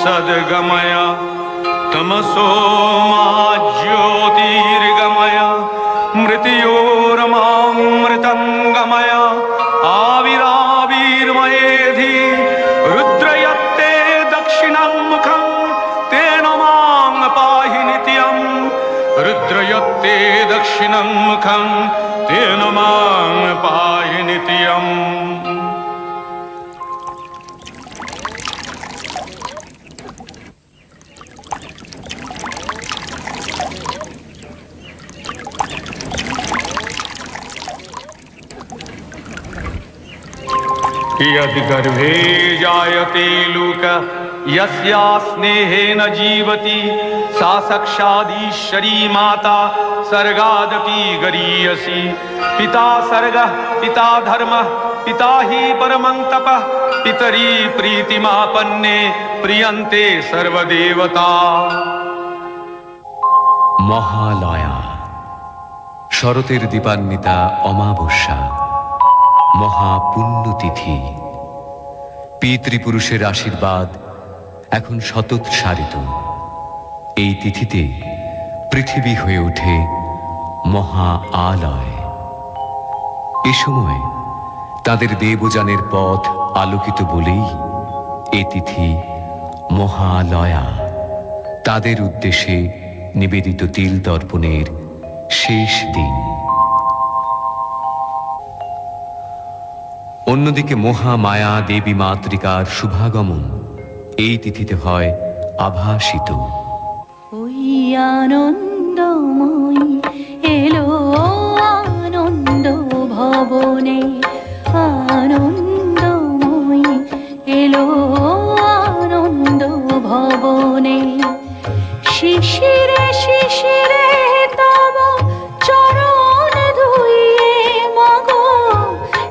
सद्गमय तमसो मा ज्योतिर्गमय मृत्योर्मामृतङ्गमय आविराविर्मयेधि रुद्रयत्ते दक्षिणं मुखं तेन मां पाहि नित्यं रुद्रयत्ते दक्षिणं मुखं तेन मां पाहि नित्यम्। यद्गर्भे जायते लोकः यस्या स्नेहेन जीवति सा साक्षादीश्वरी माता सर्गादपि गरीयसी। पिता सर्गः पिता धर्मः पिता हि परमं तपः पितरी प्रीतिमापन्ने प्रियन्ते सर्वदेवता। মহালয়া শরতের দীপান্বিতা অমাবস্যা, মহাপুণ্যতিথি। পিতৃপুরুষের আশীর্বাদ এখন শতোৎসারিত। এই তিথিতে পৃথিবী হয়ে ওঠে মহা আলয়। এ সময় তাদের দেবযানের পথ আলোকিত বলেই এ তিথি মহালয়া। তাদের উদ্দেশ্যে নিবেদিত তিল তর্পণের শেষ দিন। অন্যদিকে মহামায়া দেবী মাতৃকার শুভাগমন এই তিথিতে হয় আভাসিত। ওই আনন্দময়ী এলো আনন্দ ভবনে, আনন্দময়ী এলো আনন্দ ভবনে। শিশিরে শিশিরে তব চরণ ধুইয়ে মাগো,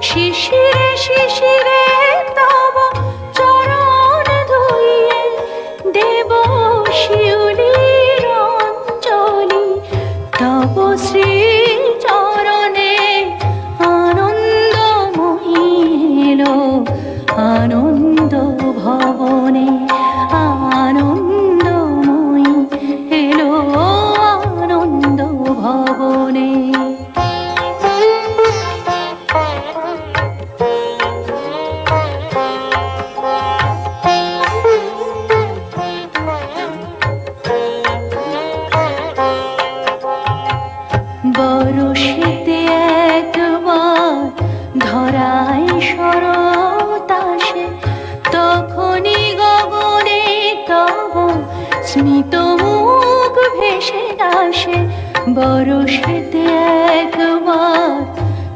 শিশিরে শিশিরে তব চরণ ধুইয়ে দেব শিউলির অঞ্জলি। তব শ্রী চরণে আনন্দময়ী এলো আনন্দ ভবনে, আনন্দময়ী এলো আনন্দ ভবনে। বরষেতে একবার ধরায় শরৎ আসে, তখনই গগনে তব স্মিত মুখ ভেসে আসে। বরষেতে একবার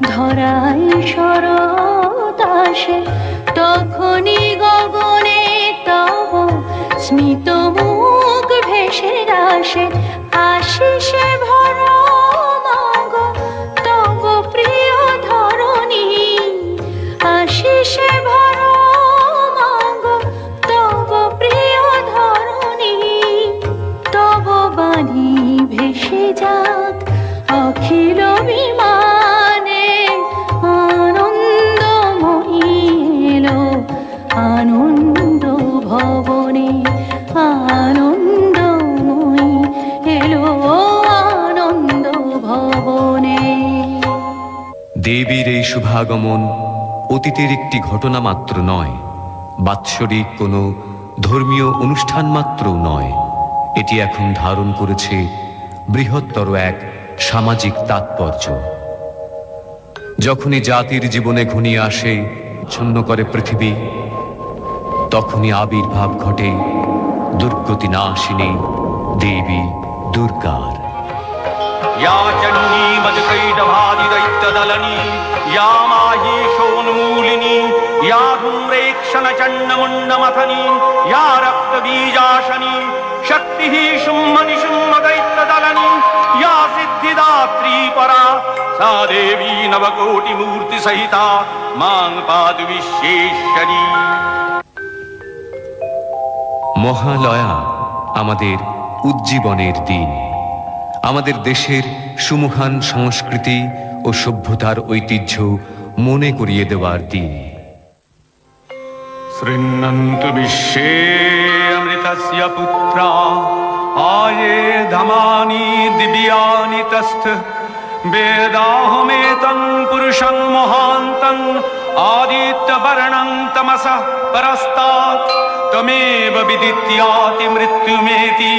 ধরায় শরৎ আসে, তখনই গগনে তব স্মিত মুখ ভেসে আসে। আশিসে ভরা মাগো তব প্রিয় ধরণী, আশিসে ভরা মাগো তব প্রিয় ধরণী। তব বাণী ভেসে যাক অখিল বিমানে, আনন্দময়ী এলো আনন্দ ভবনে, আনন্দময়ী এলো আনন্দ ভবনে। দেবীর এই শুভাগমন অতীতের একটি ঘটনা মাত্র নয়, বাৎসরিক কোনো ধর্মীয় অনুষ্ঠান মাত্রও নয়। এটি এখন ধারণ করেছে বৃহত্তর এক সামাজিক তাৎপর্য। যখনই জাতির জীবনে ঘনিয়ে আসে ছন্ন করে পৃথিবী, তখনই আবির্ভাব ঘটে দুর্গতি নাশিনী দেবী দুর্গার। या चण्डी मदकैटभादिदैत्यदलनी, या माहीशोन्मूलिनी, या धूम्रेक्षणचण्डमुण्डमथनी, या रक्तबीजाशनी, शक्तिः शुम्भनिशुम्भदैत्यदलनी, या सिद्धिदात्री परा, सा देवी नवकोटिमूर्तिसहिता मां पातु विश्वेश्वरी। মহালয়া আমাদের উজ্জীবনের দিন, আমাদের দেশের সুমহান সংস্কৃতি ও সভ্যতার ঐতিহ্য মনে করিয়ে দেওয়ার দিন। শৃণ্বন্তু বিশ্বে অমৃত तस्य पुत्रा आये धमानि दिव्यानि तस्थ वेदाहमेतं पुरुषं महान्तं आदित्यवर्णं तमसः परस्तात् तमेव विदित्याति मृत्युमेति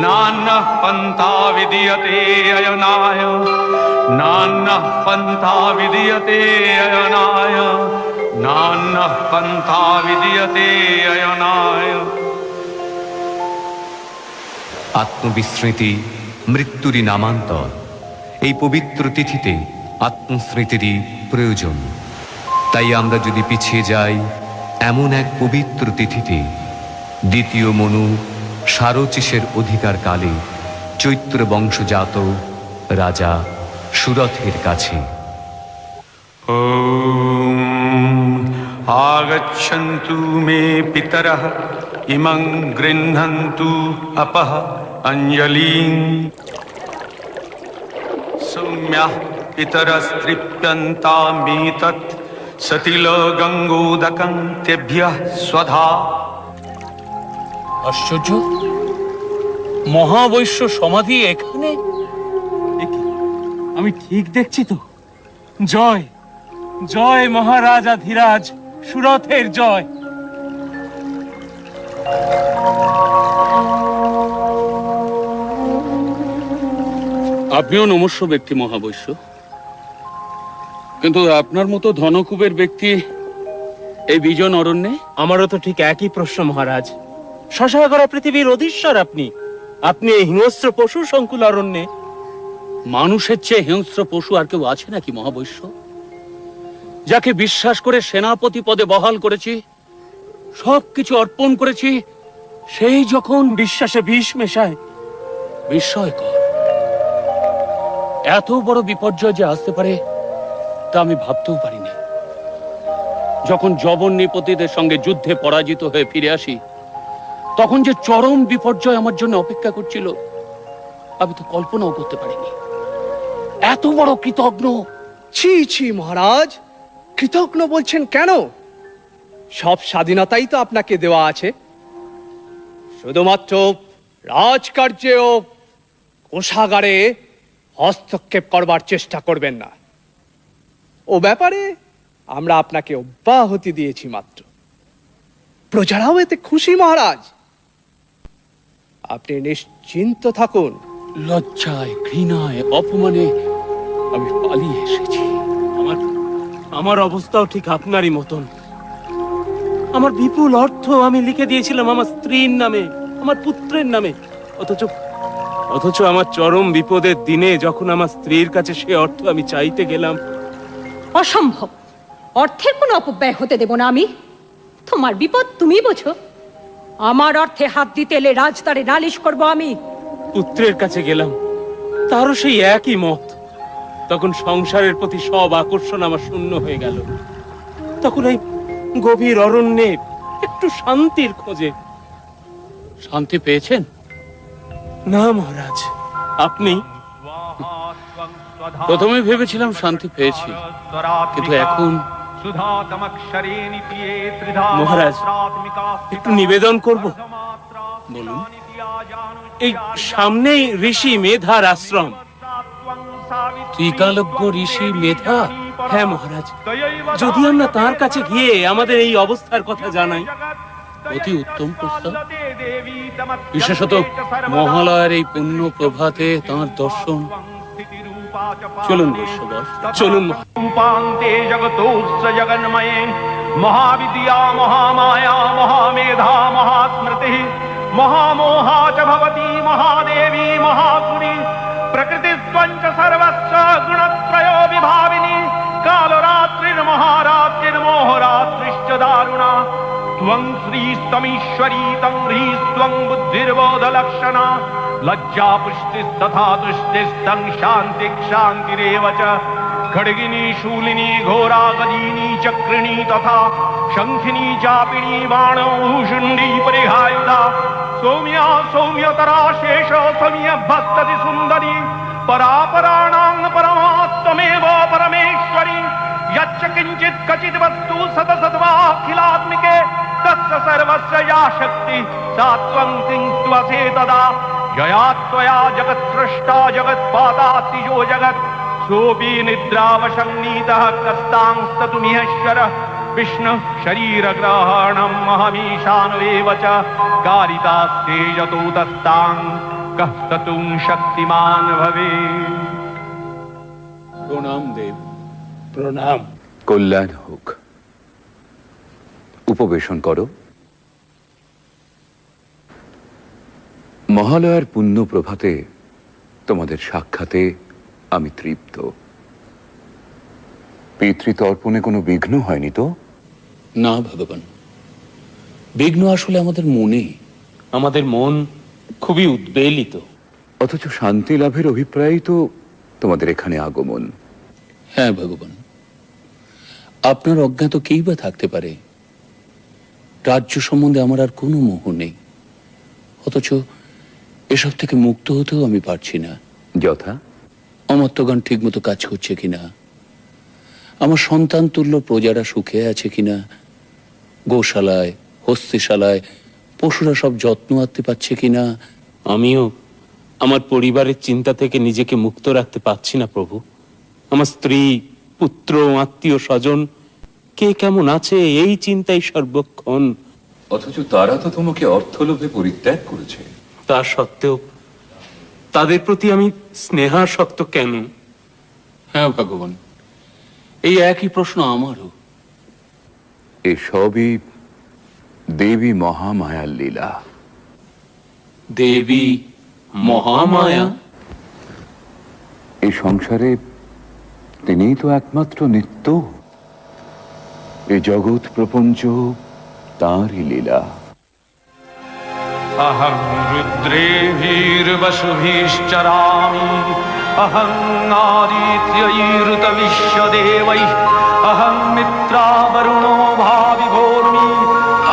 नान्यः पन्था विद्यते अयनाय नान्यः पन्था विद्यते अयनाय नान्यः पन्था विद्यते अयनाय। আত্মবিস্মৃতি মৃত্যুরই নামান্তর। এই পবিত্র তিথিতে আত্মস্মৃতিরই প্রয়োজন। তাই আমরা যদি পিছিয়ে যাই এমন এক পবিত্র তিথিতে, দ্বিতীয় মনু সারচিসের অধিকার কালে চৈত্র বংশজাত রাজা সুরথের কাছে। आगच्छन्तु मे पितरः इमं गृह्णन्तु अपः अंजलिं सौम्यः पितरस्तृप्यन्तामेतत् सतिलगङ्गोदकं तेभ्यः स्वधा। আশ্চর্য, মহাবৈশ্য সমাধি এখানে? আমি ঠিক দেখছি তো? জয় জয় মহারাজা ধীরাজ, সুরথের জয়। আপনিও নমস্য ব্যক্তি মহাবৈশ্য, কিন্তু আপনার মতো ধনকুবের ব্যক্তি এই বিজন অরণ্যে? আমারও তো ঠিক একই প্রশ্ন মহারাজ। শশাগরা পৃথিবীর অধীশ্বর আপনি, আপনি এই হিংস্র পশু সংকুল অরণ্যে। মানুষের চেয়ে হিংস্র পশু আর কেউ আছে নাকি মহাবৈশ্য? যাকে বিশ্বাস করে সেনাপতি পদে বহাল করেছি, সবকিছু অর্পণ করেছি, সেই যখন বিশ্বাসে বিষ মেশায়। বিস্ময়কর, এত বড় বিপর্যয় যে আসতে পারে তা আমি ভাবতেও পারিনি। যখন যবন নৃপতিদের সঙ্গে যুদ্ধে পরাজিত হয়ে ফিরে আসি, তখন যে চরম বিপর্যয় আমার জন্য অপেক্ষা করছিল আমি তো কল্পনাও করতে পারিনি। এত বড় কৃতজ্ঞ। ছি ছি মহারাজ, কৃতজ্ঞ বলছেন কেন? সব স্বাধীনতাই তো আপনাকে দেওয়া আছে। শুধুমাত্র রাজকার্যে ও কোষাগারে হস্তক্ষেপ করবার চেষ্টা করবেন না। ও ব্যাপারে আমরা আপনাকে অব্যাহতি দিয়েছি মাত্র। প্রজারাও এতে খুশি মহারাজ, আপনি নিশ্চিন্ত থাকুন। লজ্জায়, ঘৃণায়, অপমানে আমি পালিয়ে এসেছি। আমার অবস্থাও ঠিক আপনারই মতন। আমার বিপুল অর্থ আমি লিখে দিয়েছিলাম আমার স্ত্রীর নামে, আমার পুত্রের নামে। অথচ আমার চরম বিপদের দিনে যখন আমার স্ত্রীর কাছে সে অর্থ আমি চাইতে গেলাম। অসম্ভব, অর্থের কোনো অপব্যয় হতে দেব না আমি। তোমার বিপদ তুমি বোঝো, আমার অর্থে হাত দিতে এলে রাজদারে নালিশ করব আমি। পুত্রের কাছে গেলাম, তারও সেই একই মত। তখন সংসারের প্রতি সব আকর্ষণ আমার শূন্য হয়ে গেল। তখন এই গভীর অরণ্যে একটু শান্তির খোঁজে। শান্তি পেয়েছেন? না মহারাজ, আপনি? প্রথমে ভেবেছিলাম শান্তি পেয়েছি, কিন্তু এখন। মহারাজ, একটু নিবেদন করব। বলুন। এই সামনেই ঋষি মেধার আশ্রম। ত্রিকালজ্ঞ ঋষি মেধা? হ্যাঁ মহারাজ, যদি আমরা তার কাছে গিয়ে আমাদের এই অবস্থার কথা জানাই। অতি উত্তম প্রস্তাব। বিশেষত মহালয়ার এই পুণ্য প্রভাতে তাঁর দর্শন। চলুন বৈশ্যবর, চলুন। रूपान्ते जगतोऽस्य जगन्मये महाविद्या महामाया महामेधा महास्मृतिः महामोहा च भवती महादेवी महागुणी प्रकृतिस्त्वं च सर्वस्य गुणत्रयो विभाविनी कालरात्रिर्महारात्रिर्मोहरात्रिश्च दारुणा त्वं श्रीस्तमीश्वरी तं ह्रीस्त्वं बुद्धिर्बोधलक्षणा लज्जा पुष्टिस्तथा तुष्टिस्तं शान्तिरेव च खड्गिनी शूलिनी घोरा गदिनी चक्रिणी तथा शंखिनी चापिणी बाणौषुण्डी परिहायुधा सौम्या सौम्यतरा शेष सौम्य भस्तति सुंदरी परापराणां परमात्मेव परमेश्वरी यच्च किंचित् कचित् वस्तु सतसद्वाखिलात्मिके तस्य सर्वस्य या शक्ति सा त्वं त्वसे तदा यया त्वया जगत्सृष्टा जगत्पादातिजो जगत् सोऽपि निद्रावशन्नीतः कस्तांस्ततुमिहेश्वरः विष्णु शरीरग्रहणं महमीशानुरेव च कारितास्ते यतो तस्तां कः स्तुं शक्तिमान भवे। প্রণাম দেব। প্রণাম। কল্যাণ হোক। উপবেশন করো। মহালয়ার পুণ্য প্রভাতে তোমাদের সাক্ষাতে আমি তৃপ্ত। পিতৃতর্পণে কোনো বিঘ্ন হয়নি তো? না ভগবান, বিঘ্ন আসলে আমাদের মনে। আমাদের মন খুবই উদ্বেলিত। অথচ শান্তি লাভের অভিপ্রায়ই তো তোমাদের এখানে আগমন। হ্যাঁ ভগবান, আপনার অজ্ঞাত কেই বা থাকতে পারে। রাজ্য সম্বন্ধে আমার আর কোনো মোহ নেই, অথচ এসব থেকে মুক্ত হতেও আমি পারছি না। যথা? অমর্ত্যগণ ঠিক মতো কাজ করছে কিনা, আমার সন্তান তুল্য প্রজারা সুখে আছে কিনা, গোশালায় হস্তিশালায় পশুরা সব যত্ন আত্তে পাচ্ছে কিনা। আমিও আমার পরিবারের চিন্তা থেকে নিজেকে মুক্ত রাখতে পারছি না প্রভু। আমার স্ত্রী, পুত্র, আত্মীয় স্বজন কে কেমন আছে এই চিন্তাই সর্বক্ষণ। অথচ তারা তো তোমাকে অর্থলোভে পরিত্যাগ করেছে। তা সত্ত্বেও তাদের প্রতি আমি স্নেহাসক্ত কেন? হ্যাঁ ভগবান, এই একই প্রশ্ন আমারও। এসবই দেবী মহামায়ার লীলা। দেবী মহামায়া? এই সংসারে তিনিই তো একমাত্র নিত্য। এই জগৎ প্রপঞ্চ তাঁরই লীলা। अहं रुद्रेभिर्वसुभिश्चरामि अहं आदित्यैरुतविश्वदेवैः अहं मित्रावरुणो भाविभोर्मि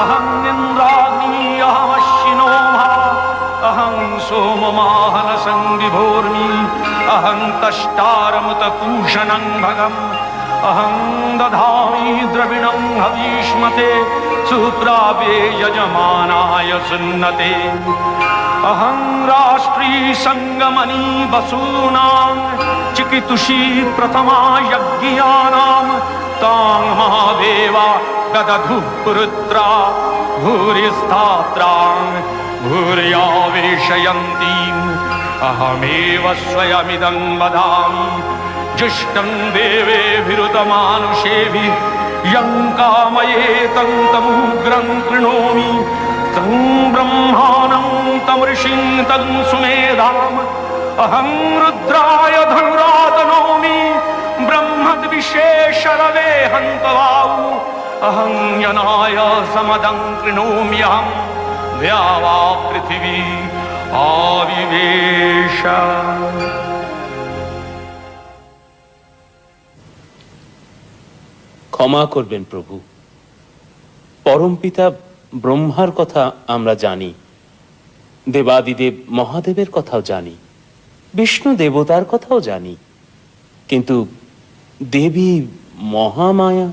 अहं इन्द्राग्नी अहमश्विनो महा अहं सोममाहनसं विभोर्मि अहं तष्टारमुतपूषणं भगम् अहं दधामि द्रविणं हवीष्मते सुप्रापे यजमानाय सुन्नते अहं राष्ट्री संगमनी वसूनां चिकितुषी प्रथमा यज्ञानां तां महादेवा ददधु पुरुत्रा भूरिस्थात्रां भूर्यावेशयन्तीम् अहमेव स्वयमिदं वदामि जुष्टं देवेभिरुतमानुषेभिः यं कामयेतं तमुग्रं कृणोमि तं ब्रह्माणं तमृषिं तं सुमेधाम् अहं रुद्राय धनुरातनोमि ब्रह्मद्विशेषरवे हन्तवाऊ अहं यनाय समदं कृणोम्यहं द्यावा पृथिवी आविवेश। ক্ষমা করবেন প্রভু। পরমপিতা ব্রহ্মার কথা আমরা জানি, দেবাদিদেব মহাদেবের কথাও জানি, বিষ্ণু দেবতার কথাও জানি, কিন্তু দেবী মহামায়া?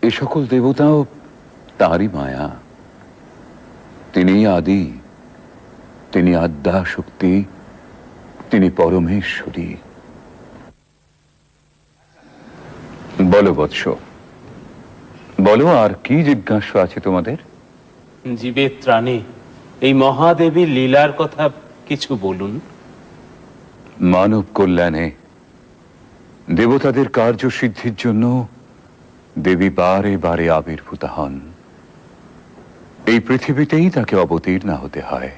এ সকল দেবতাও তাঁরই মায়া। তিনি আদি, তিনি আদ্যা শক্তি, তিনি পরমেশ্বরী। বলো বৎস, বলো আর কি জিজ্ঞাসা আছে তোমাদের? জীবের ত্রাণে এই মহাদেবীর লীলার কথা কিছু বলুন। মানব কল্যাণে দেবতাদের কার্যসিদ্ধির জন্য দেবী বারে বারে আবির্ভূত হন। এই পৃথিবীতেই তাকে অবতীর্ণা হতে হয়।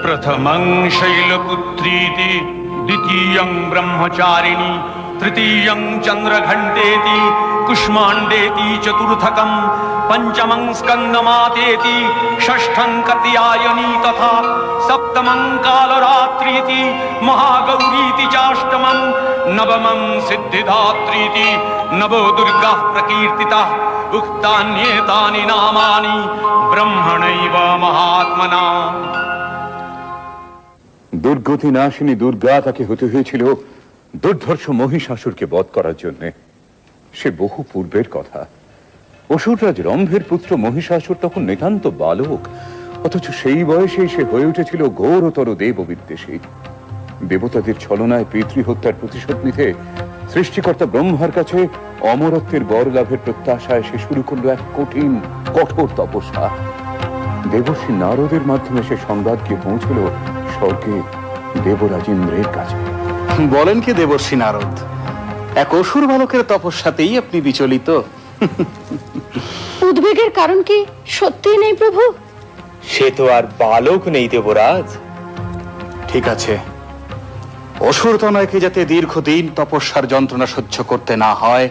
प्रथमं शैलपुत्रीति द्वितीयं ब्रह्मचारिणी तृतीयं चन्द्रघण्टेति कुष्माण्डेति चतुर्थकं पंचमं स्कन्दमातेति षष्ठं कात्यायनी तथा सप्तमं कालरात्रीति महागौरीति चाष्टमं नवमं सिद्धिदात्रीति नवो दुर्गाः प्रकीर्तिताः उक्तान्येतानि नामानि ब्रह्मणैव महात्मना। দুর্গতি নাশিনী দুর্গা তাকে হতে হয়েছিল দুর্ধর্ষ মহিষাসুরকে বধ করার জন্য। সে বহু পূর্বের কথা। অসুররাজ রম্ভের পুত্র মহিষাসুর তখন নিতান্ত বালক, অথচ সেই বয়সেই সে হয়ে উঠেছিল ঘোরতর দেব বিদ্বেষী। দেবতাদের ছলনায় পিতৃহত্যার প্রতিশোধ নিতে সৃষ্টিকর্তা ব্রহ্মার কাছে অমরত্বের বর লাভের প্রত্যাশায় সে শুরু করলো এক কঠিন কঠোর তপস্যা। দেবর্ষি নারদের মাধ্যমে সে সংবাদ গিয়ে পৌঁছল স্বর্গে দেবরাজ ইন্দ্রের কাছে। বলেন কি দেবর্ষি নারদ, এক অসুর বালকের তপস্যাতেই আপনি বিচলিত? উদ্বেগের কারণ কি সত্যিই নেই প্রভু? সে তো আর বালক নেই দেবরাজ। ঠিক আছে, অসুর তনয়কে যাতে দীর্ঘদিন তপস্যার যন্ত্রণা সহ্য করতে না হয়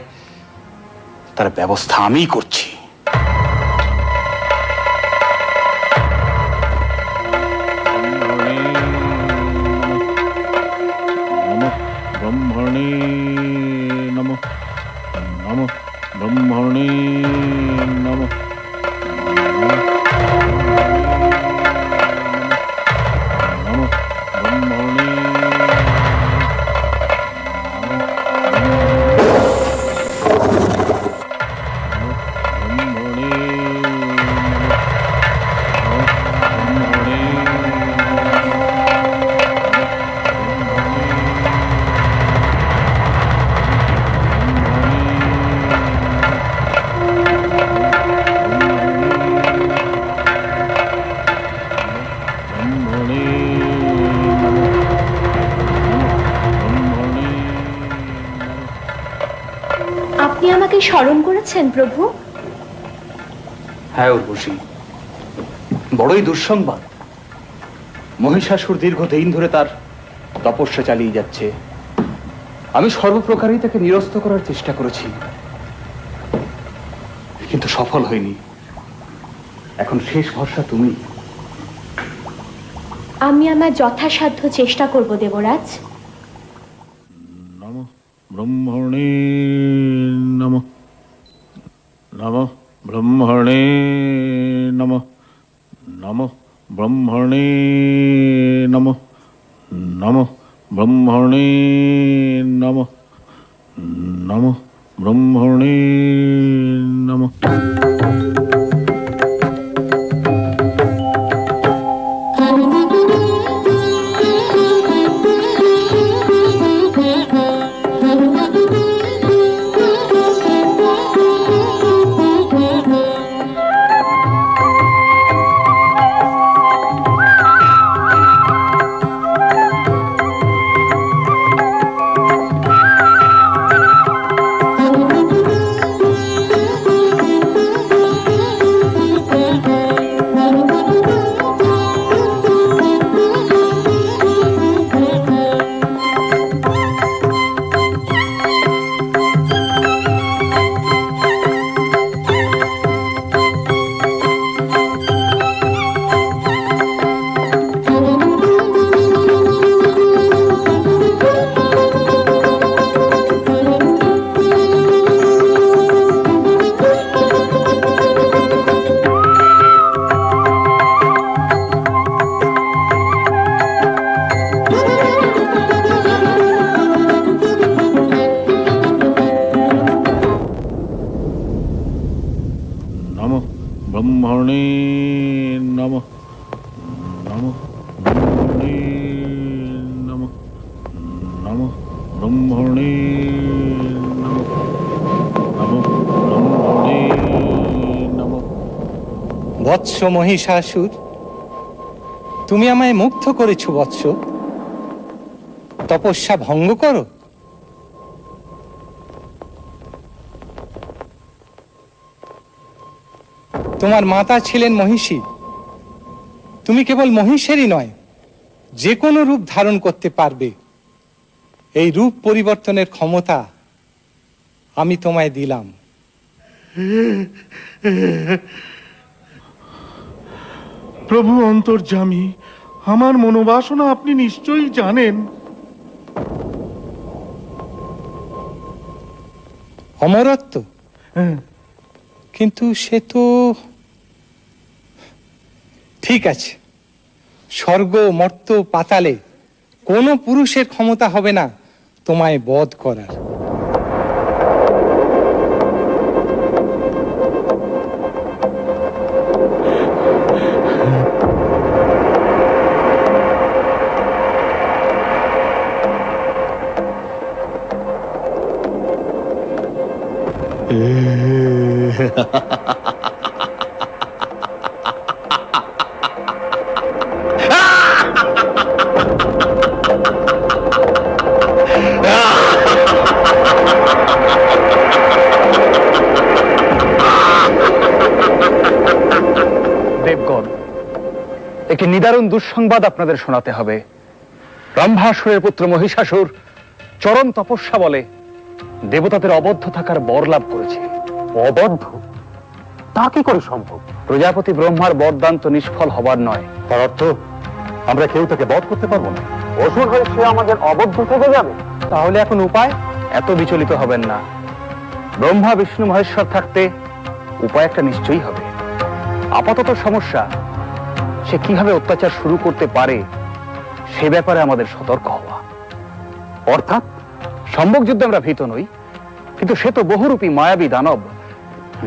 তার ব্যবস্থা আমিই করছি। ব্রহ্মণে নমঃ, নমঃ ব্রহ্মণে নমঃ। আপনি আমাকে স্মরণ করেছেন প্রভু? হ্যাঁ উর্বশী, বড়ই দুঃসংবাদ। মহিষাসুর দীর্ঘদিন ধরে তার তপস্যা চালিয়ে যাচ্ছে। আমি সর্বপ্রকারেই তাকে নিরস্ত করার চেষ্টা করেছি, কিন্তু সফল হয়নি। এখন শেষ ভরসা তুমি। আমি আমার যথাসাধ্য চেষ্টা করব দেবরাজ। নমঃ ব্রহ্মণে নমঃ, নমঃ ব্রহ্মণে নমঃ, নমঃ ব্রহ্মণে নমঃ, নমঃ ব্রহ্মণে নমঃ, নমঃ ব্রহ্মণে নমঃ। নমঃ ব্রহ্মণে নমঃ, নমঃ ব্রহ্মণে নমঃ, নমঃ ব্রহ্মণে নমঃ, নমঃ ব্রহ্মণে নমঃ। বৎস মহিষাসুর, তুমি আমায় মুগ্ধ করেছ বৎস। তপস্যা ভঙ্গ করো। তোমার মাতা ছিলেন মহিষী। তুমি কেবল মহিষেরই নয়, যে কোনো রূপ ধারণ করতে পারবে। এই রূপ পরিবর্তনের ক্ষমতা আমি তোমায় দিলাম। প্রভু অন্তর্যামী, আমার মনোবাসনা আপনি নিশ্চয়ই জানেন। অমরত্ব? কিন্তু সে তো ঠিক আছে। স্বর্গ, মর্ত্য, পাতালে কোনো পুরুষের ক্ষমতা হবে না তোমায় বধ করার। দেবগণ, একে নিদারুণ দুঃসংবাদ আপনাদের শোনাতে হবে। ব্রহ্মাসুরের পুত্র মহিষাসুর চরম তপস্যা বলে দেবতাদের অবদ্ধ থাকার বর লাভ করেছে। অবদ্ধ? তা কি করে সম্ভব? প্রজাপতি ব্রহ্মার বরদান তো নিষ্ফল হবার নয়। তার অর্থ আমরা কেউ তাকে বধ করতে পারবো না। অসুর হয়ে সে আমাদের অবদ্ধ থেকে যাবে। তাহলে এখন উপায়? এত বিচলিত হবেন না। ব্রহ্মা বিষ্ণু মহেশ্বর থাকতে উপায় একটা নিশ্চয়ই হবে। আপাতত সমস্যা সে কিভাবে অত্যাচার শুরু করতে পারে সে ব্যাপারে আমাদের সতর্ক হওয়া। অর্থাৎ সম্মুখ যুদ্ধে আমরা ভীত নই, কিন্তু সে তো বহুরূপী মায়াবী দানব।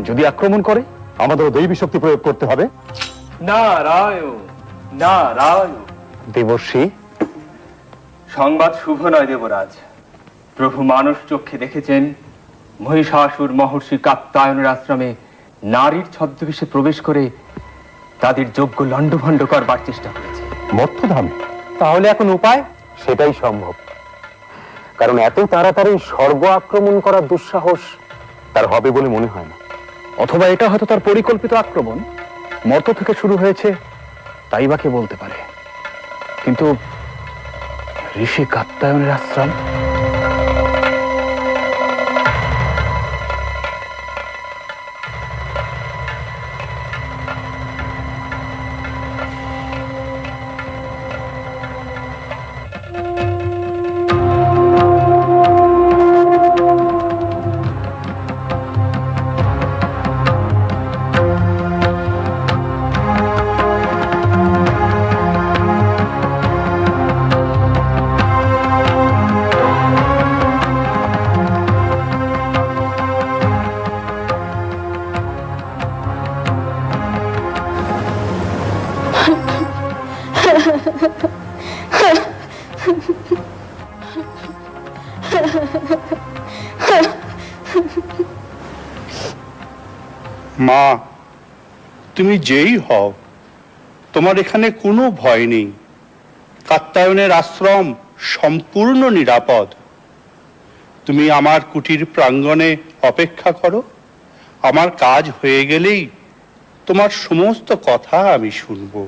যদি আক্রমণ করে আমাদের দৈবী শক্তি প্রয়োগ করতে হবে। নারায়ণ নারায়ণ। দেবর্ষি, সংবাদ শুভ নয় দেবরাজ। প্রভু মানুষ চক্ষে দেখেছেন মহিষাসুর মহর্ষি কাত্যায়নের আশ্রমে নারীর ছদ্মবেশে প্রবেশ করে তাদের যোগ্য লণ্ডভণ্ড করবার চেষ্টা করেছে। মর্তধামে? তাহলে এখন উপায়? সেটাই সম্ভব, কারণ এত তাড়াতাড়ি স্বর্গ আক্রমণ করার দুঃসাহস তার হবে বলে মনে হয় না। অথবা এটা হয়তো তার পরিকল্পিত আক্রমণ, মর্ত থেকে শুরু হয়েছে, তাই বা কে বলতে পারে। কিন্তু ঋষি কাত্যায়নের আশ্রম, মা, তুমি যেই হও, তোমার এখানে কোনো ভয় নেই। কাত্যায়নের আশ্রম সম্পূর্ণ নিরাপদ। তুমি আমার কুটির প্রাঙ্গণে অপেক্ষা করো। আমার কাজ হয়ে গেলেই তোমার সমস্ত কথা আমি শুনবো।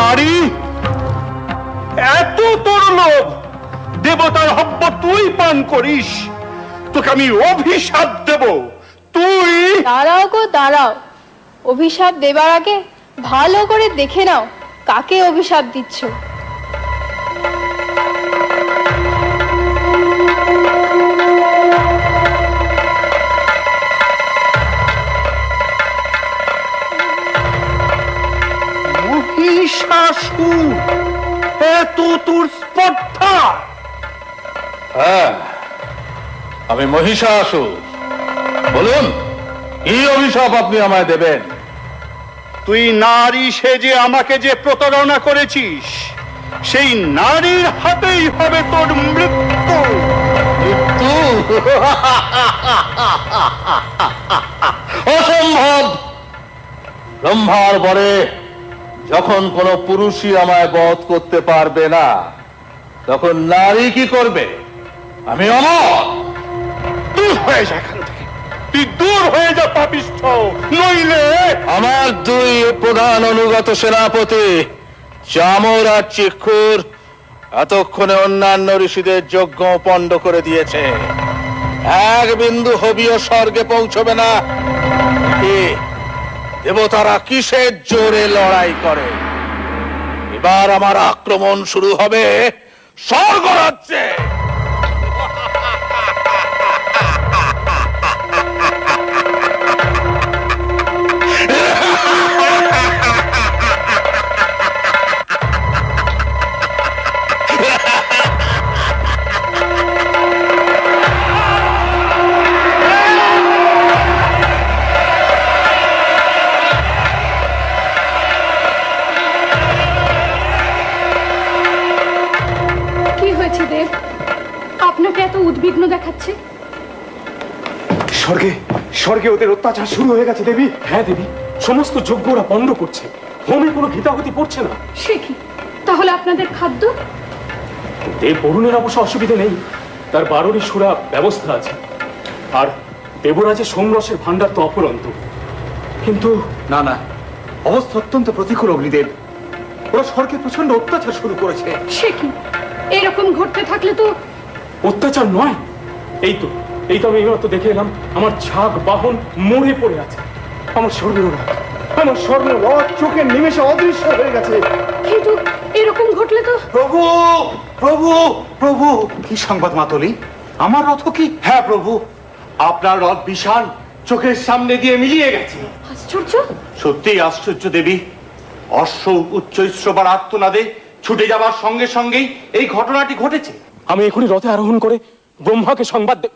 নারী, এত তোর লোভ, দেবতার হব্য তুই পান করিস, তোকে আমি অভিশাপ দেব। তুই দাঁড়াও গো দাঁড়াও, অভিশাপ দেবার আগে ভালো করে দেখে নাও কাকে অভিশাপ দিচ্ছ। মহিষাসুর, এত তোর স্পর্ধা? হ্যাঁ, আমি মহিষাসুর। বলুন, কি অভিশাপ আপনি আমায় দেবেন? তুই নারী সেজে আমাকে যে প্রতারণা করেছিস, সেই নারীর হাতেই হবে তোর মৃত্যু। মৃত্যু? অসম্ভব! ব্রহ্মার বরে যখন কোন পুরুষই আমায় বধ করতে পারবে না, তখন নারী কি করবে? আমি অমর। দূর হয়ে যা এখান থেকে, তুই দূর হয়ে যা পাপিষ্ঠ, নইলে আমার দুই প্রধান অনুগত সেনাপতি চামর আর চিক্ষুর এতক্ষণে অন্যান্য ঋষিদের যজ্ঞ পণ্ড করে দিয়েছে। এক বিন্দু হবিও স্বর্গে পৌঁছবে না। দেবতারা কিসের জোরে লড়াই করে? এবার আমার আক্রমণ শুরু হবে স্বর্গরাজ্যে। কি হয়েছে দেব? আপনাকে এত উদ্বিগ্ন দেখাচ্ছে। স্বর্গে স্বর্গে ওদের অত্যাচার শুরু হয়ে গেছে দেবী। হ্যাঁ দেবী, সমস্ত যজ্ঞরা পণ্ড করছে, হোমে কোনো ঘৃতাহুতি পড়ছে না। সে কি? তাহলে আপনাদের খাদ্য? দেব বরুণের অবশ্য অসুবিধা নেই, তার 12টি সুরা ব্যবস্থা আছে। আর দেবরাজের সোমরসের ভান্ডার তো অফুরন্ত। কিন্তু না না, অবস্থা অত্যন্ত প্রতিকূল অগ্নিদেব। ওরা স্বর্গে প্রচন্ড অত্যাচার শুরু করেছে। সে কি? এরকম ঘটতে থাকলে তো অত্যাচার নয়, এই তো আমি এইমাত্র দেখে এলাম আমার ঝাঁক বাহন মরে পড়ে আছে। আমার স্বর্ণরথ, আমার স্বর্ণরথ চোখের নিমেষে অদৃশ্য হয়ে গেছে। কিন্তু এরকম ঘটলে তো প্রভু প্রভু প্রভু! কি সংবাদ মাতলি? আমার রথ কি? হ্যাঁ প্রভু, আপনার রথ বিশাল চোখের সামনে দিয়ে মিলিয়ে গেছে। আশ্চর্য! সত্যি আশ্চর্য দেবী। অশ্ব উচ্চ শ্রবার আর্তনাদে ছুটে যাবার সঙ্গে সঙ্গেই এই ঘটনাটি ঘটেছে। আমি এখনই রথে আরোহণ করে ব্রহ্মাকে সংবাদ দেব।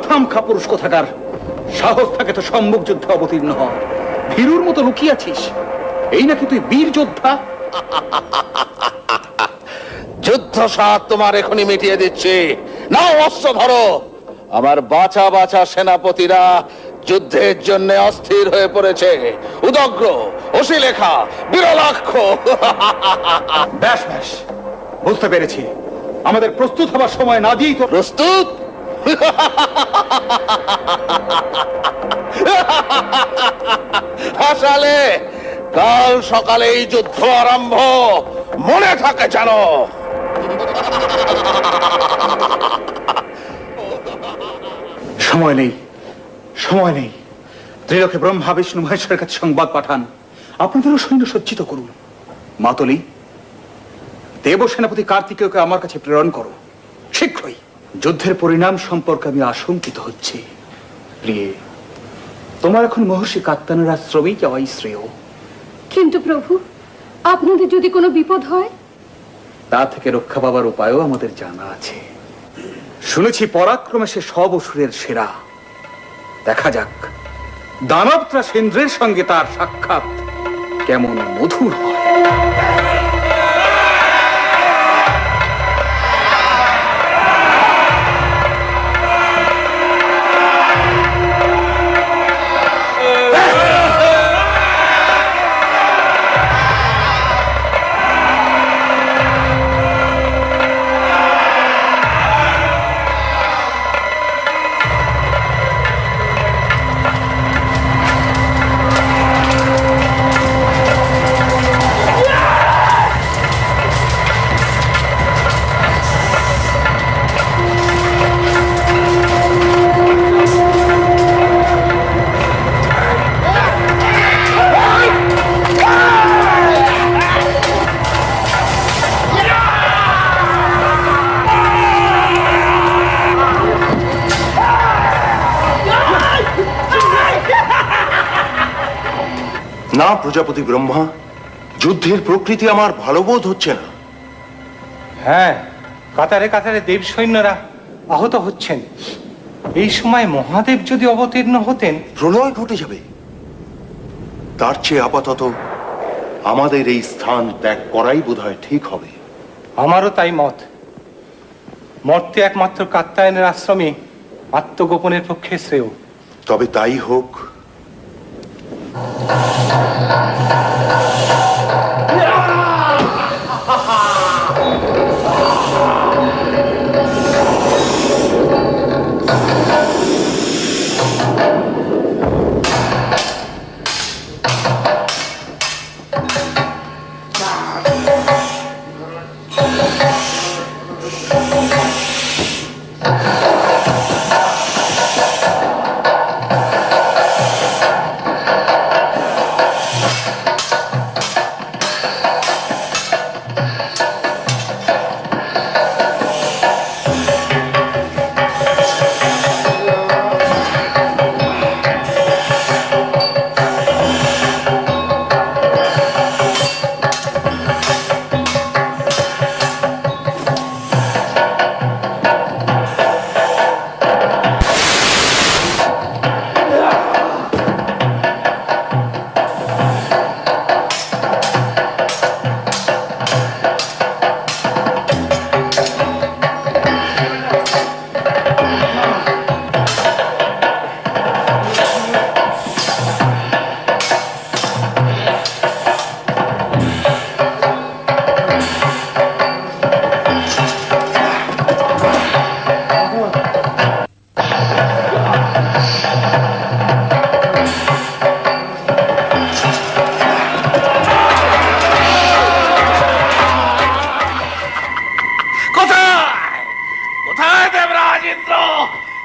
থাম কাপুরুষ কোথাকার! সাহস থাকে তো সম্মুখ যুদ্ধে অবতীর্ণ হ। ভীরুর মতো লুকিয়েছিস, এই নাকি তুই বীর যোদ্ধা? যুদ্ধ স্বাদ তোমার এখনই মিটিয়ে দিচ্ছি। নাও অস্ত্র ধরো। আমার বাছা বাছা সেনাপতিরা যুদ্ধের জন্য অস্থির হয়ে পড়েছে। উদগ্র, অশিলেখা, বিরলাক্ষ। ব্যাস ব্যাস, বুঝতে পেরেছি। আমাদের প্রস্তুত হবার সময় না দিয়েই তো। প্রস্তুত? হাসালে, কাল সকালে এই যুদ্ধ আরম্ভ, মনে থাকে জানো। সময় নেই, সময় নেই। ত্রিলোকে ব্রহ্মা বিষ্ণু মহেশ্বরের কাছে সংবাদ পাঠান, আপনাদেরও সৈন্য সজ্জিত করুন। মাতলি, দেব সেনাপতি কার্তিকেয়কে আমার কাছে প্রেরণ করো শীঘ্রই। যুদ্ধের পরিণাম সম্পর্কে আমি আশঙ্কিত হচ্ছি। প্রিয়ে, তোমার এখন মহর্ষি কাত্তায়নের আশ্রমেই যাওয়াই শ্রেয়। কিন্তু প্রভু, আপনাদের যদি কোনো বিপদ হয়? তা থেকে রক্ষা পাবার উপায়ও আমাদের জানা আছে। শুনেছি পরাক্রমে সে সব অসুরের সেরা। দেখা যাক দানব ত্রাসেন্দ্রের সঙ্গে তার সাক্ষাৎ কেমন মধুর হয়। না প্রজাপতি ব্রহ্মা, যুদ্ধের প্রকৃতি আমার ভালো বোধ হচ্ছে না। হ্যাঁ, কাতারে কাতারে দেব সৈন্যরা আহত হচ্ছেন। এই সময় মহাদেব যদি অবতীর্ণ হতেন, প্রলয় ঘটে যাবে। তার চেয়ে আপাতত আমাদের এই স্থান ত্যাগ করাই বোধহয় ঠিক হবে। আমারও তাই মত। মর্তে একমাত্র কাত্যায়নের আশ্রমে আত্মগোপনের পক্ষে শ্রেয়। তবে তাই হোক।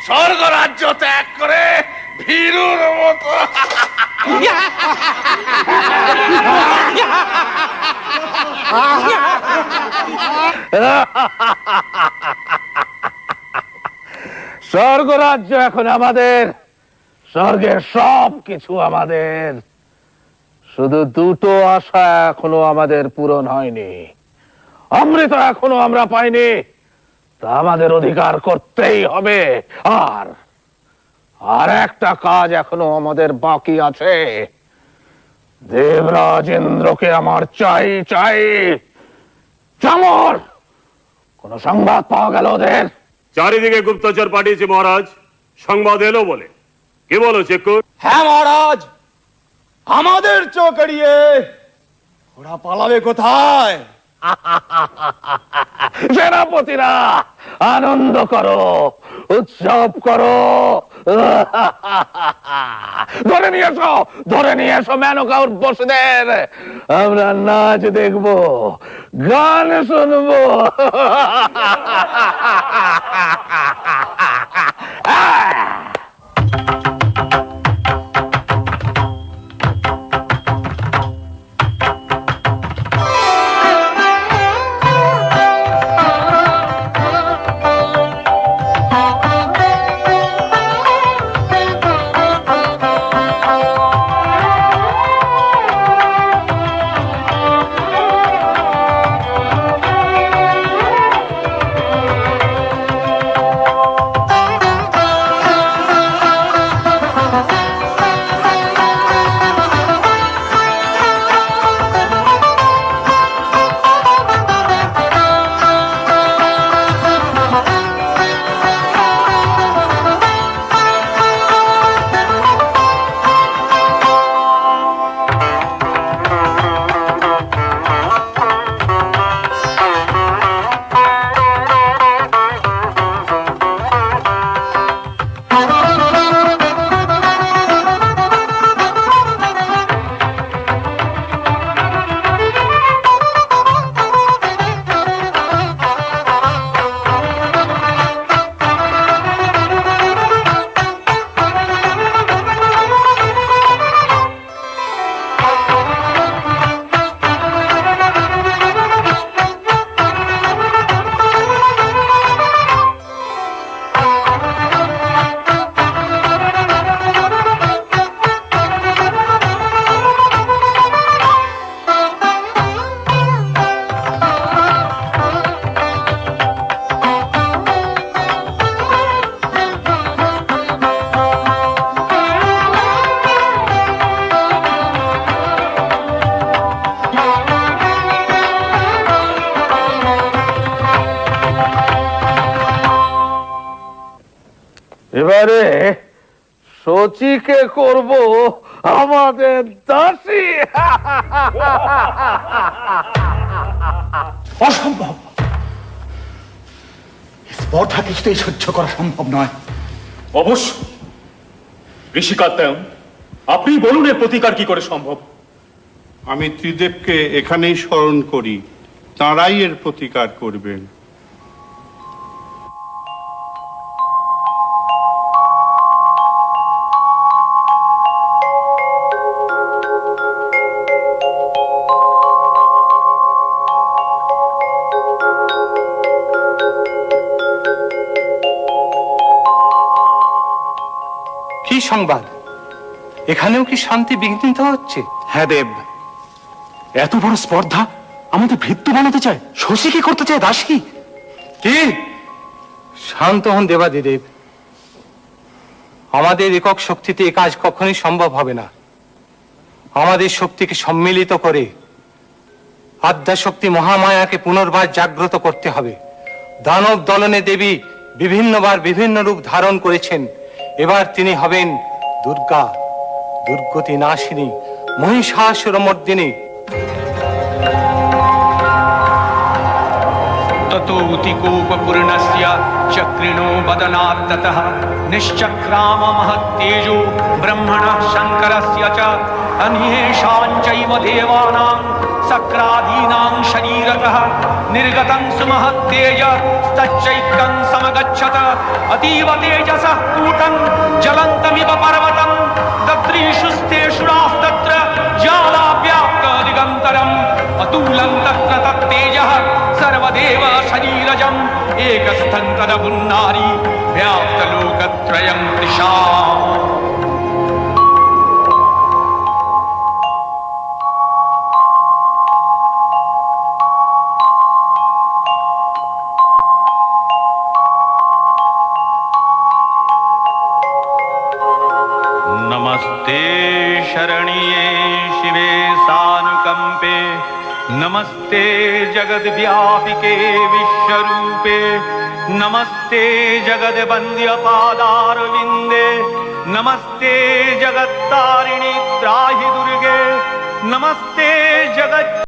স্বর্গ রাজ্য ত্যাগ করে ভীরুর মতো স্বর্গ রাজ্য এখন আমাদের, স্বর্গের সব কিছু আমাদের। শুধু দুটো আশা এখনো আমাদের পূরণ হয়নি, অমৃত এখনো আমরা পাইনি, তা আমাদের অধিকার করতেই হবে। আর একটা কাজ এখনো আমাদের বাকি আছে। দেবরাজ ইন্দ্রকে আমার চাই চাই। চামর, কোন সংবাদ পাওয়া গেল ওদের? চারিদিকে গুপ্তচর পাঠিয়েছে মহারাজ, সংবাদ এলো বলে। কি বলো চেকুর? হ্যাঁ মহারাজ, আমাদের চোখ এড়িয়ে ওরা পালাবে কোথায়? সেনাপতিরা আনন্দ করো, উৎসব করো। ধরে নিয়ে এসো মেনকা উর্বশীদের। আমরা নাচ দেখবো, গান শুনবো। এবারে সচিকে করব আমাদের দাসী। অসম্ভব, স্পর্ধা কিছুতেই সহ্য করা সম্ভব নয়। অবশ্য ঋষি কাত্যায়ন, আপনি বলুন এর প্রতিকার কি করে সম্ভব? আমি ত্রিদেবকে এখানেই স্মরণ করি, তাঁরাই এর প্রতিকার করবেন। কি সংবাদ? এখানেও কি শান্তি বিঘ্নিত হচ্ছে? হ্যাঁ দেব, এত বড় স্পর্ধা আমাদের ভৃত্য বানাতে চায়, শশী কি করতে চায় দাসী? কি? শান্ত হন দেবাদিদেব। আমাদের একক শক্তিতে এ কাজ কখনোই সম্ভব হবে না। আমাদের শক্তিকে সম্মিলিত করে আদ্যাশক্তি মহামায়াকে পুনর্বার জাগ্রত করতে হবে। দানব দলনে দেবী বিভিন্নবার বিভিন্ন রূপ ধারণ করেছেন, এবার তিনি হবেন দুর্গা, দুর্গতি নাশিনী, মহিষাসুরমর্দিনী। ततोऽतिकोपपूर्णस्य चक्रिणो बदनात् ततः निश्चक्राम महत्तेजो ब्रह्मणः शङ्करस्य च अन्येषां चैव देवानां सक्रादीनां शरीरतः निर्गतं सुमहत्तेज तच्चैत्रं समगच्छत अतीव तेजसः कूटं ज्वलन्तमिव पर्वतं दद्रीषुस्तेषुरास्तत्र ज्वालाव्याप्त दिगन्तरम् अतुलं तत्र तत्तेजः सर्वदेव शरीरजम् एकस्थं तदभुन्नारी व्याप्तलोकत्रयं दिशाम्। नमस्ते शरण्ये शिवे सानुकंपे, नमस्ते जगद्व्यापिके विश्वरूपे, नमस्ते जगद्वन्द्य पादारविन्दे, नमस्ते जगत्तारिणि त्राहि दुर्गे, नमस्ते जगत्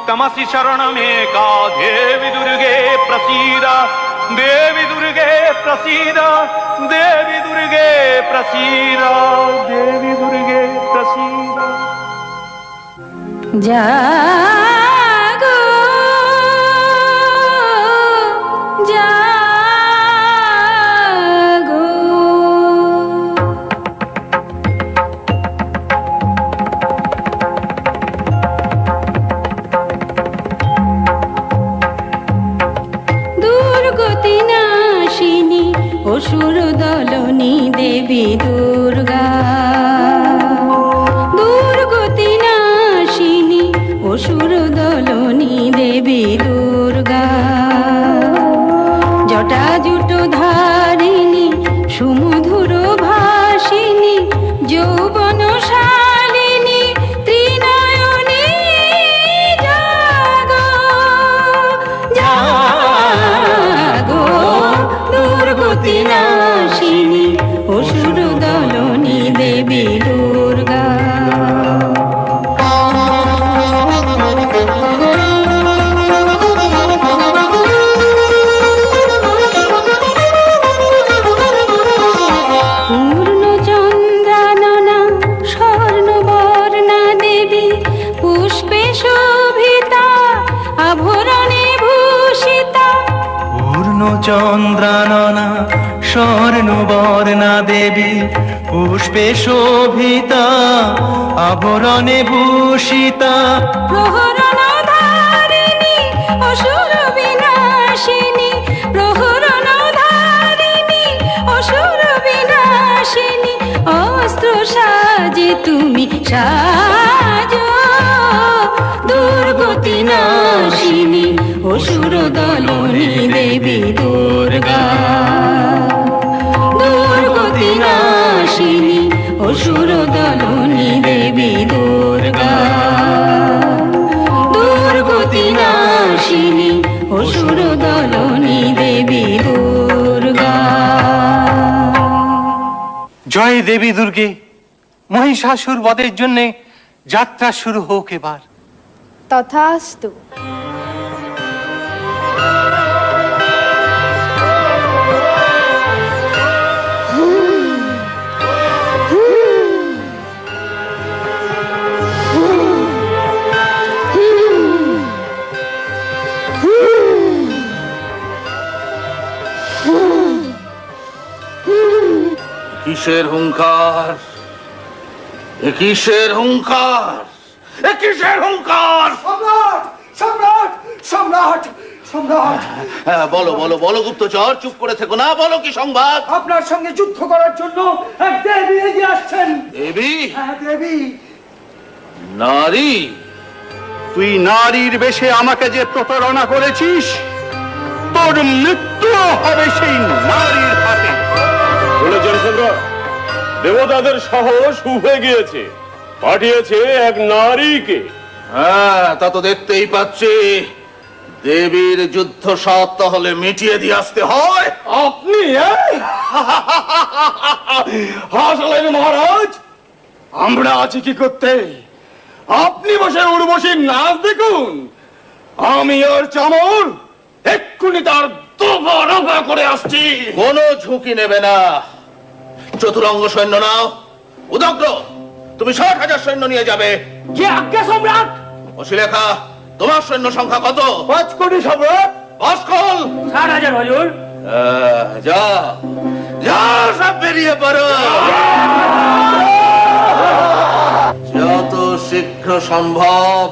तमसि शरणमेका देवी दुर्गे प्रसीद, देवी दुर्गे प्रसीद, देवी दुर्गे प्रसीद, देवी दुर्गे प्रसीद। जागो जागो দলনী দেবী দুর্গা জটা জুটো ধারিণী সুমধুর ভাসিনী যৌবন শালিনী ত্রিনয়নী জাগো জাগো দুর্গতি নাশিনী অসুর দলনী দেবী দুর্গা পূর্ণচন্দ্রাননা স্বর্ণবর্ণা দেবী পুষ্পে শোভিতা আভরণে ভূষিতা পূর্ণচন্দ্রাননা স্বর্ণবর্ণা দেবী পুষ্পে শোভিতা আভরণে ভূষিতা প্রহরণধারিণী অসুর বিনাশিনী প্রহরণধারিণী অসুর বিনাশিনী অস্ত্র সাজে তুমি সাজো দুর্গতি নাশিনী অসুর দলনী দেবী দুর্গা দুর্গতি নাশিনী অসুর দলনী দেবী দুর্গা দুর্গতি নাশিনী অসুর দলনী দেবী দুর্গা জয় দেবী দুর্গে, মহিষাসুর বধের জন্য যাত্রা শুরু হোক এবার। তথাস্তু। কিসের হুঙ্কার? কিসের হুঙ্কার? কিসের হুঙ্কার? সম্রাট সম্রাট সম্রাট সম্রাট বলো বলো বলো গুপ্তচর, চুপ করে থেকো না, বলো কি সংবাদ? আপনার সঙ্গে যুদ্ধ করার জন্য এক দেবী এগিয়ে আসছেন। দেবী? হ্যাঁ দেবী। নারী? তুই নারীর বেশে আমাকে যে প্রতারণা করেছিস, তোর মৃত্যু হবে সেই নারীর হাতে। শুনেছেন সম্রাট, দেবতাদের সাহস উঠে গিয়েছে, পাঠিয়েছে এক নারীকে। হ্যাঁ, তা তো দেখতেই পাচ্ছি। দেবীর যুদ্ধ সাত তাহলে মিটিয়ে দিয়ে আসতে হয়। আপনি হাসলেন মহারাজ, আমরা আছি কি করতে? আপনি বসে উর্বশীর নাচ দেখুন, আমি আর চামর এক্ষুনি তার দফা রফা করে আসছি। কোনো ঝুঁকি নেবে না। চতুরঙ্গ সৈন্য নাও। উদগ্র, তুমি ৬০,০০০ সৈন্য নিয়ে যাবে। যে আজ্ঞা সম্রাট। অশিলেখা, তোমার সৈন্য সংখ্যা কত? ৫ কোটি সম্রাট। অস্কল ৬০,০০০ হুজুর। যা যা, সব বেরিয়ে পড়ো। যত শীঘ্র সম্ভব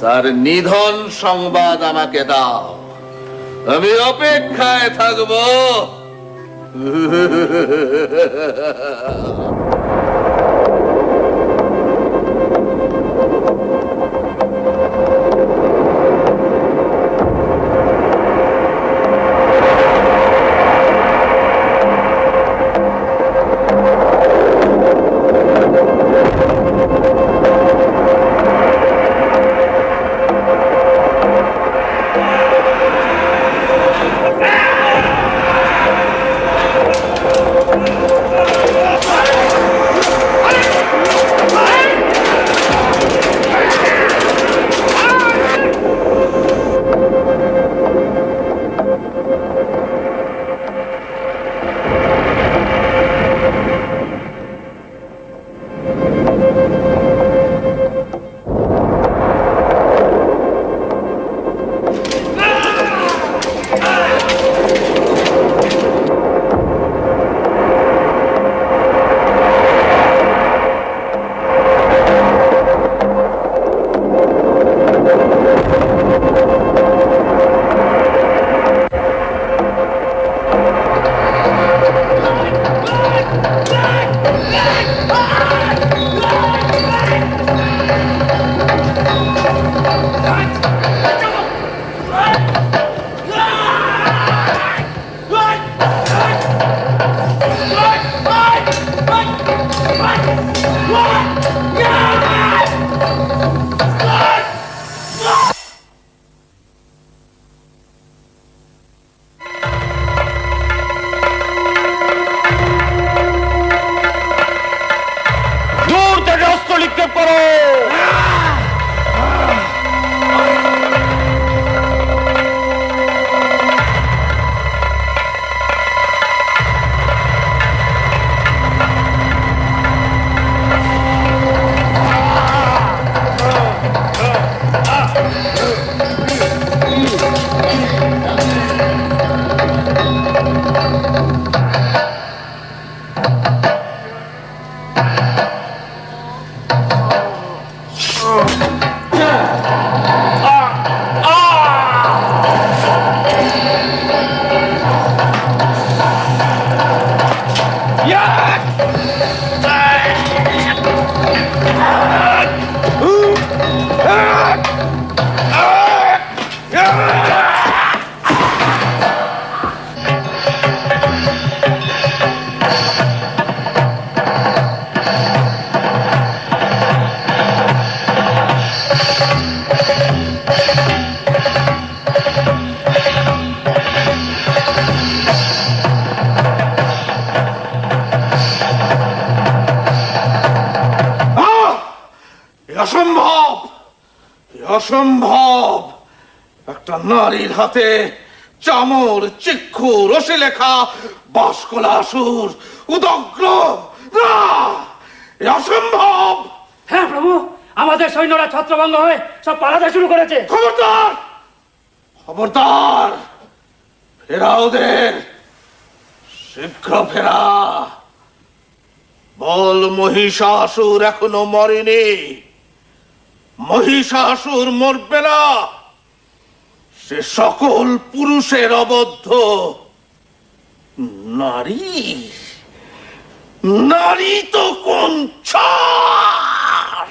তার নিধন সংবাদ আমাকে দাও, আমি অপেক্ষায় থাকবো। অসম্ভব, অসম্ভব! একটা নারীর হাতে চামর, চিক্ষু, রসে লেখা বাসকলাসুর উদগ্র, না, এ অসম্ভব! হ্যাঁ প্রভু, আমাদের সৈন্যরা ছত্রভঙ্গ হয়ে সব পালাতে শুরু করেছে। খবরদার, খবরদার! ফেরা ওদের, শীঘ্র ফেরা। বল মহিষাসুর এখনো মরেনি, মহিষাসুর মরবে না, সে সকল পুরুষের অবদ্ধ। নারী, নারী তো কোন ছাড়!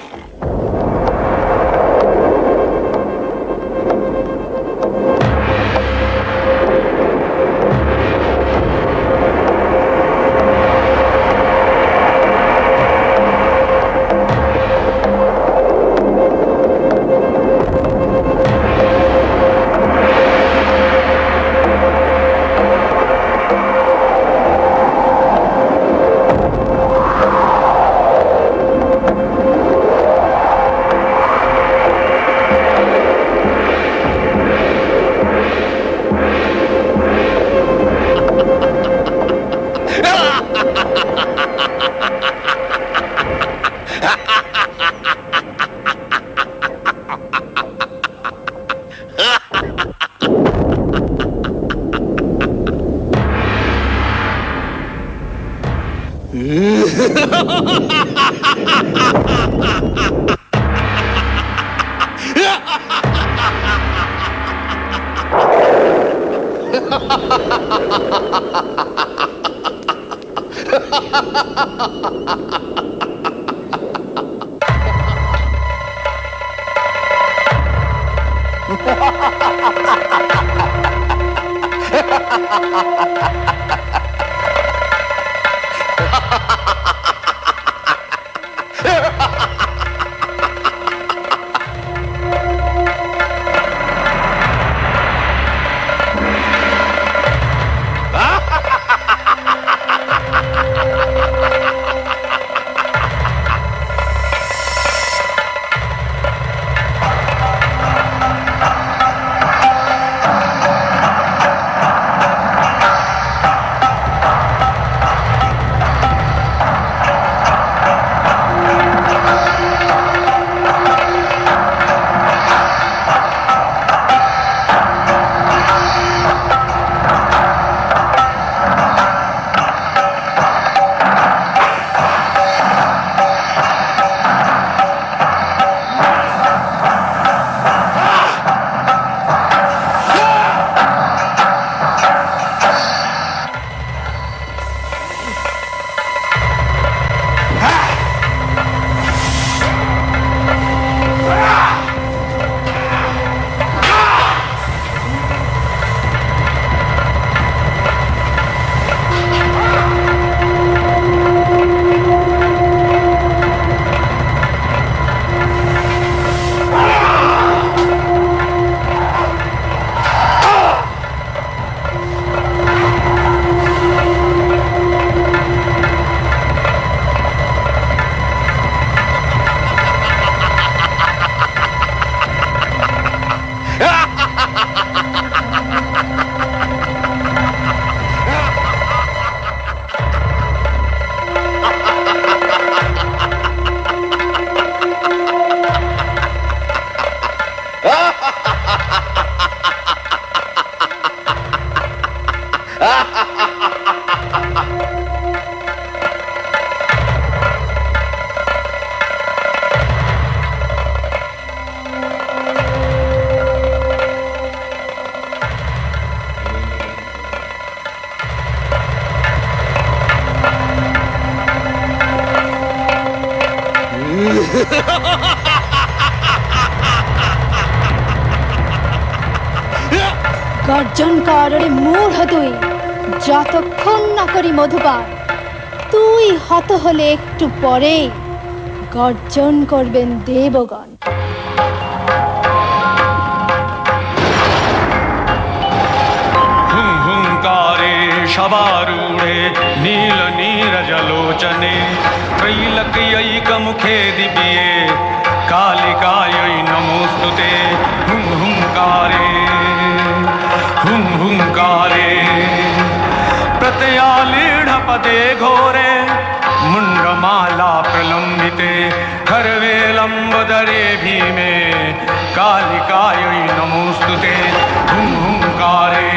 গর্জন কর রে মূঢ় তুই, যতক্ষণ না করি মধুপান। তুই হত হলে একটু পরে গর্জন করবেন দেবগণ। हुंकारे शबारूढे नील नीरजलोचने त्रैलक्यैकमुखे दिव्ये कालिकायै नमोऽस्तुते। हुंकारे प्रत्ययालीढपदे घोरे मुण्डमाला प्रलम्बिते खर्वे लम्बोदरे भीमे कालिकायै नमोऽस्तुते। हुंकारे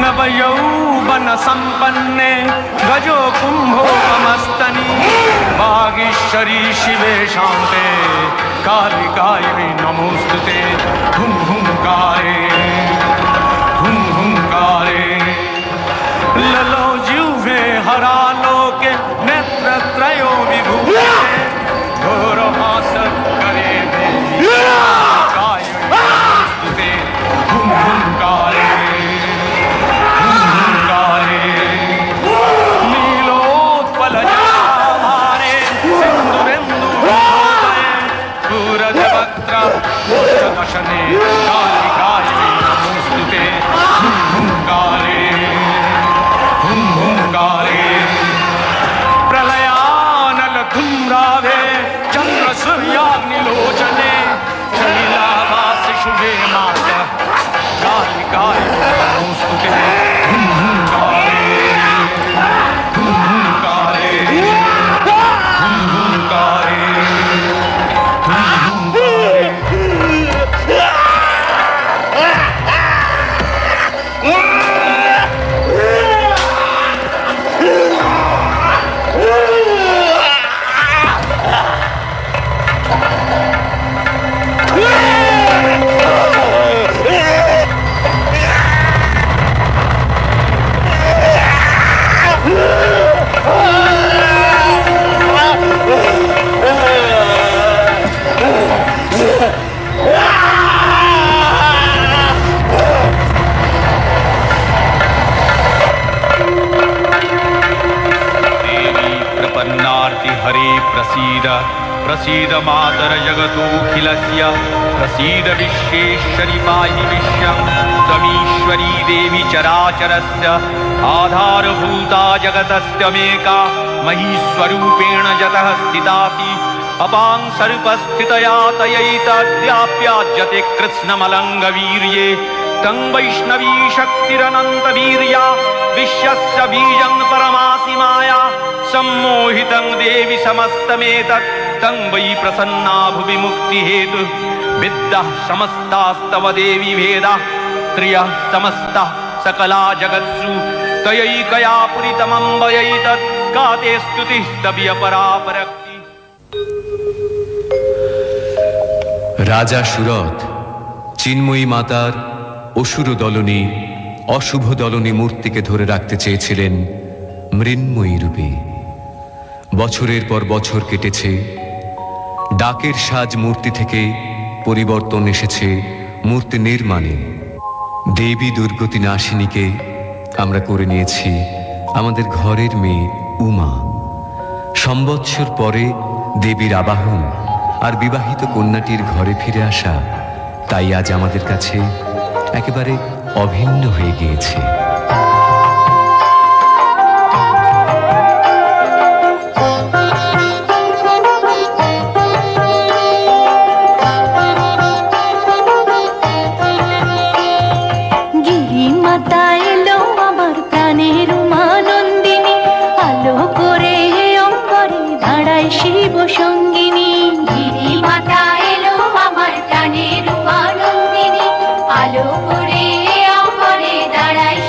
नवयौवन संपन्ने गजो कुंभो मस्तनी वागीश्वरी शिवे शांते कालिकायै नमोस्तुते। हुंकारे ललो जिह्वे हरालोके नेत्रत्रयो विभूते घोरहास करे देवी प्रलयानल धूम्रावे चंद्र सूर्याग्निलोचने शैलावास शुभे मात कालिकाय नमोस्तुते। हरे प्रसीद प्रसीद मातर जगतोऽखिलस्य प्रसीद विश्वेश्वरि पाहि विश्वं त्वमीश्वरी देवी चराचरस्य आधारभूता जगतस्त्वमेका महीस्वरूपेण जतः स्थितासि अपां सर्पस्थितया तयैतद्व्याप्याज्यते कृत्स्नमलङ्गवीर्ये तं वैष्णवी शक्तिरनन्तवीर्या विश्वस्य बीजं परमासि माया सम्मोहितं देवि समस्तमेतत् तं वै प्रसन्ना भुवि मुक्तिहेतु विद्याः समस्तास्तव देवि भेदाः स्त्रियः समस्ताः सकला जगत्सु तयैकया पुरितमम्बयैतत् का ते स्तुतिस्तव्यपरापरक्ति। রাজা সুরথ চিন্ময়ী মাতার অসুর দলনী অশুভ দলনী মূর্তিকে ধরে রাখতে চেয়েছিলেন মৃন্ময়ী রূপে। বছরের পর বছর কেটেছে, ডাকের সাজ মূর্তি থেকে পরিবর্তন এসেছে মূর্তি নির্মাণে। দেবী দুর্গতি নাশিনীকে আমরা করে নিয়েছি আমাদের ঘরের মেয়ে উমা। সম্বৎসর পরে দেবীর আবাহন আর বিবাহিত কন্যাটির ঘরে ফিরে আসা তাই আজ আমাদের কাছে একেবারে অভিন্ন হয়ে গিয়েছে। গিরিমাতা এলো আমার প্রাণের উমানন্দিনী, আলো করে অঙ্গরে দাঁড়ায় শিব সঙ্গিনী। গিরিমাতা এলো আমার প্রাণের উমানন্দিনী, আলো করে অঙ্গরে দাঁড়ায়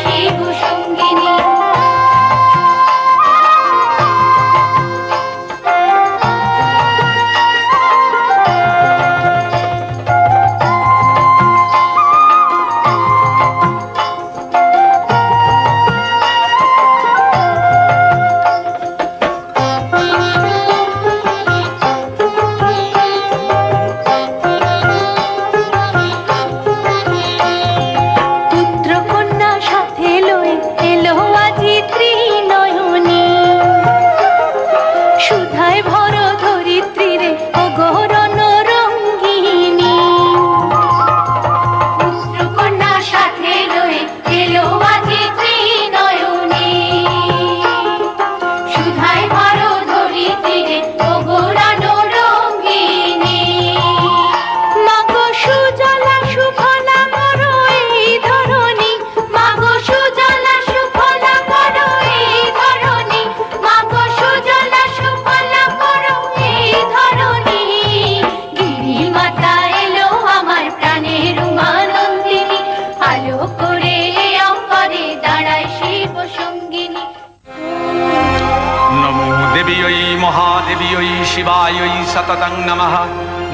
सततं नमः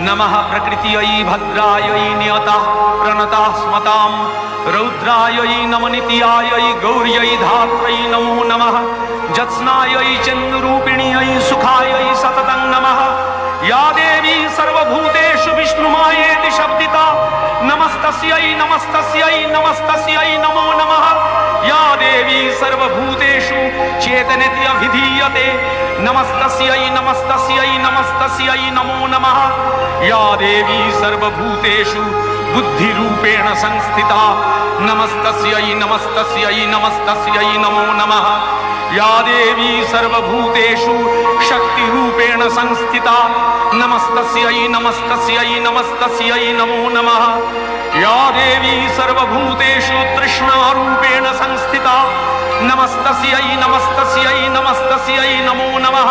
नमः प्रकृत्यै भद्रायै नियतः प्रणतः स्मतां रौद्रायै नमनित्यायै गौर्यै धात्रै नमो नमः जत्स्नायै चन्द्रूपिण्यै सुखायै सततं नमः या देवी सर्वभूतेषु विष्णुमायेति शब्दिता नमस्तस्यै नमस्तस्यै नमस्तस्यै नमो नमः या देवी सर्वभूतेषु चेतनेति अभिधीयते नमस्तस्यै नमस्तस्यै नमस्तस्यै नमो नमः या देवी सर्वभूतेषु बुद्धिरूपेण संस्थिता नमस्तस्यै नमस्तस्यै नमस्तस्यै नमो नमः या देवी सर्वभूतेषु शक्तिरूपेण संस्थिता नमस्तस्यै नमस्तस्यै नमस्तस्यै नमो नमः या देवी सर्वभूतेषु तृष्णारूपेण संस्थिता नमस्तस्यै नमस्तस्यै नमस्तस्यै नमो नमः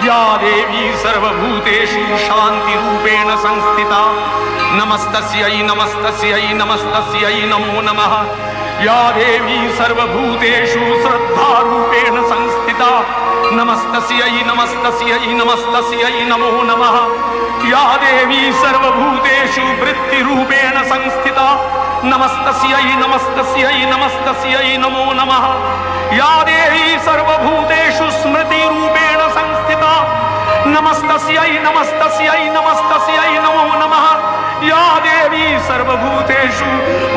या देवी सर्वभूतेषु शान्तिरूपेण संस्थिता नमस्तस्यै नमस्तस्यै नमस्तस्यै नमो नमः या देवी सर्वभूतेषु श्रद्धारूपेण संस्थिता नमस्तस्यै नमस्तस्यै नमस्तस्यै नमो नमः या देवी सर्वभूतेषु वृत्तिरूपेण संस्थिता नमस्तस्यै नमस्तस्यै नमस्तस्यै नमो नमः या देवी सर्वभूतेषु स्मृतिरूपेण संस्थिता नमस्तस्यै नमस्तस्यै नमस्तस्यै नमो नमः या देवी सर्वभूतेषु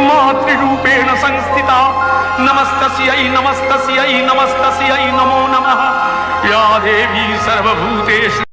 मातृरूपेण संस्थिता नमस्तस्यै नमस्तस्यै नमस्तस्यै नमो नमः या देवी सर्वभूतेषु